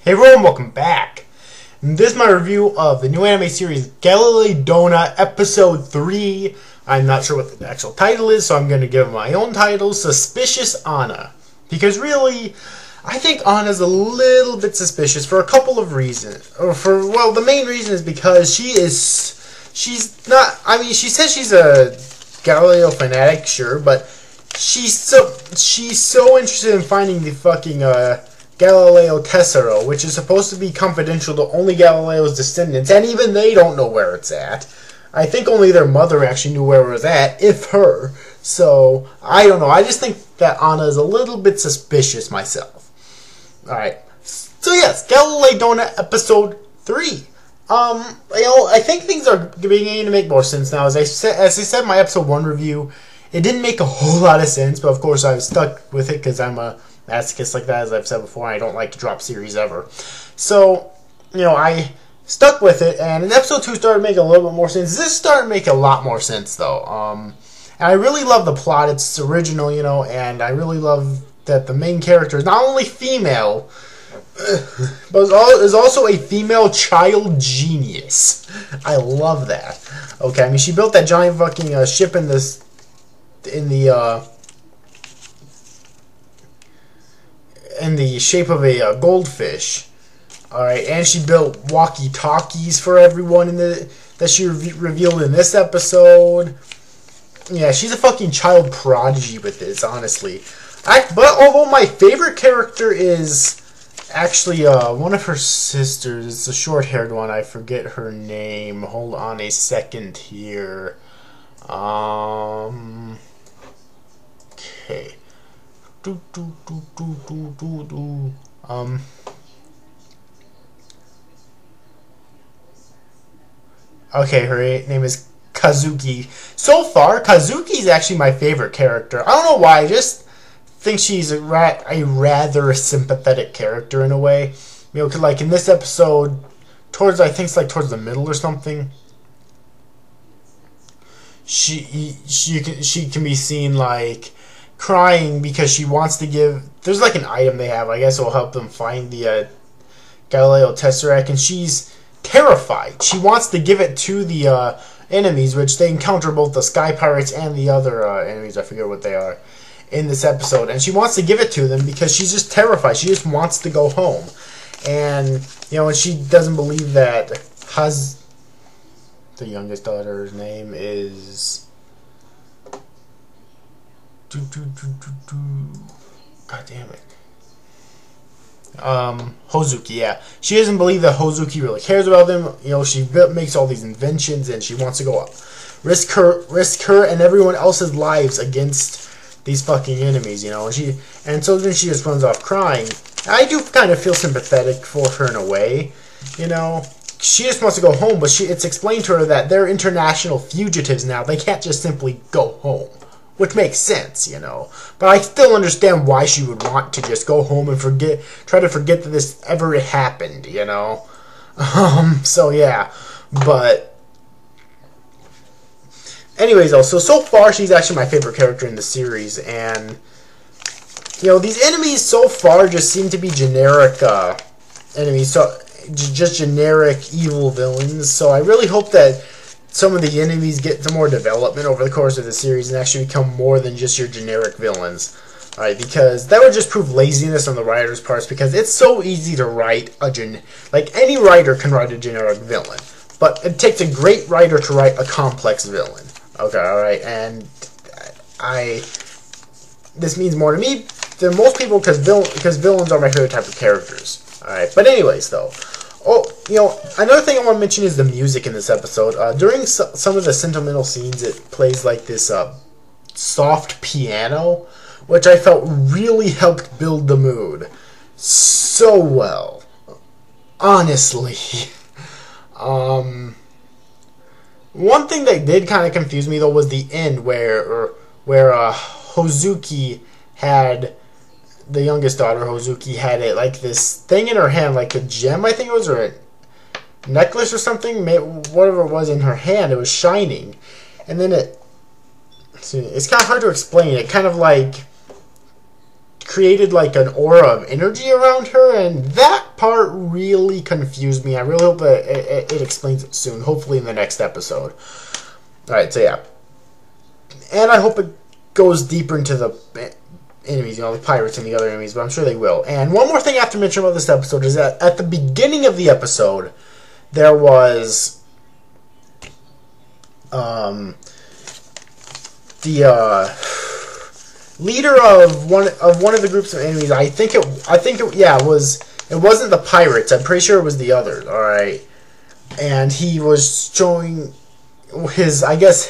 Hey everyone, welcome back. This is my review of the new anime series Galilei Donna Episode 3. I'm not sure what the actual title is, so I'm going to give my own title, Suspicious Anna. Because really, I think Anna's a little bit suspicious for a couple of reasons. Well, the main reason is because she's not, I mean, she says she's a Galileo fanatic, sure, but she's so interested in finding the fucking, Galileo Tessero, which is supposed to be confidential to only Galileo's descendants, and even they don't know where it's at. I think only their mother actually knew where it was at, if her. So, I don't know. I just think that Anna is a little bit suspicious myself. Alright. So yes, Galilei Donna Episode 3. I think things are beginning to make more sense now. As I said in my Episode 1 review, it didn't make a whole lot of sense, but of course I was stuck with it because I'm a masochist like that, as I've said before. I don't like to drop series ever. So, I stuck with it, and in Episode 2 started to make a little bit more sense. This started to make a lot more sense, though. And I really love the plot. It's original, and I really love that the main character is not only female, but is also a female child genius. I love that. Okay, I mean, she built that giant fucking ship in the shape of a goldfish. Alright, and she built walkie-talkies for everyone that she revealed in this episode. Yeah, she's a fucking child prodigy with this, honestly. But although my favorite character is actually one of her sisters, it's a short-haired one, I forget her name. Hold on a second here. Okay. Okay, her name is Kazuki. So far, Kazuki is actually my favorite character. I don't know why, I just think she's a rather sympathetic character in a way. Cause like in this episode, I think it's like towards the middle or something, she can be seen like crying because she wants to give. There's like an item they have, I guess it will help them find the Galileo Tesseract, and she's terrified. She wants to give it to the enemies, which they encounter both the Sky Pirates and the other enemies, I forget what they are, in this episode. And she wants to give it to them because she's just terrified. She just wants to go home. And, and she doesn't believe that the youngest daughter's name is God damn it. Hozuki, yeah. She doesn't believe that Hozuki really cares about them. She makes all these inventions and she wants to go up. Risk her and everyone else's lives against these fucking enemies, and so then she just runs off crying. I do kind of feel sympathetic for her in a way, She just wants to go home, but it's explained to her that they're international fugitives now. They can't just simply go home. Which makes sense, But I still understand why she would want to just go home and try to forget that this ever happened, So yeah, but anyways, though, so far she's actually my favorite character in the series, and these enemies so far just seem to be generic enemies, so just generic evil villains. So I really hope that some of the enemies get some more development over the course of the series and actually become more than just your generic villains. Alright, because that would just prove laziness on the writer's parts, because it's so easy to write like any writer can write a generic villain, but it takes a great writer to write a complex villain. Okay, alright, and this means more to me than most people because villains are my favorite type of characters. Alright, but anyways though, another thing I want to mention is the music in this episode. During some of the sentimental scenes, it plays like this soft piano, which I felt really helped build the mood so well. Honestly. One thing that did kind of confuse me, though, was the end where Hozuki had... The youngest daughter, Hozuki, had like this thing in her hand, like a gem, I think it was, or a necklace or something, whatever it was in her hand. It was shining, and then it's kind of hard to explain. It kind of like created like an aura of energy around her, and that part really confused me. I really hope that it explains it soon, hopefully in the next episode. Alright, so yeah. And I hope it goes deeper into the enemies, you know, the pirates and the other enemies, but I'm sure they will. And one more thing I have to mention about this episode is that at the beginning of the episode, there was the leader of one of the groups of enemies. I think it wasn't the pirates. I'm pretty sure it was the others. All right, and he was showing his, I guess,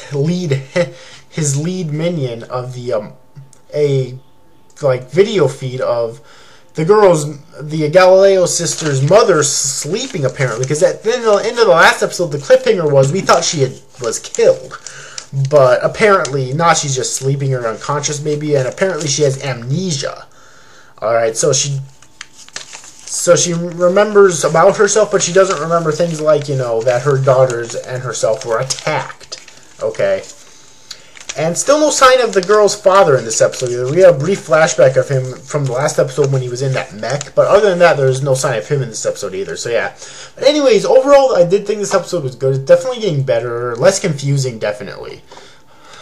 his lead minion of the video feed of the Galileo sisters' mother sleeping, apparently, because at the end of the last episode, the cliffhanger was we thought she was killed, but apparently not. She's just sleeping or unconscious, maybe, and apparently she has amnesia. All right, so she remembers about herself, but she doesn't remember things like, you know, that her daughters and herself were attacked. Okay. And still no sign of the girl's father in this episode either. We had a brief flashback of him from the last episode when he was in that mech, but other than that, there's no sign of him in this episode either. So yeah. But anyways, overall, I did think this episode was good. It's definitely getting better, less confusing, definitely.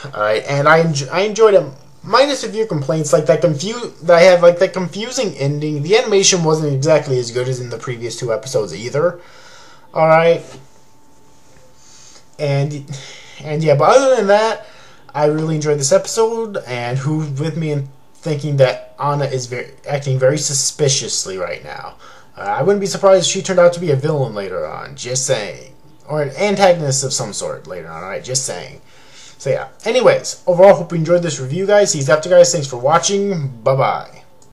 Alright, and I enjoyed it, minus a few complaints, like that that confusing ending. The animation wasn't exactly as good as in the previous 2 episodes either. Alright. And yeah, but other than that, I really enjoyed this episode, and who's with me in thinking that Anna is acting very suspiciously right now. I wouldn't be surprised if she turned out to be a villain later on, just saying. Or an antagonist of some sort later on, alright, just saying. So yeah, anyways, overall, hope you enjoyed this review, guys. See you after, guys. Thanks for watching. Bye-bye.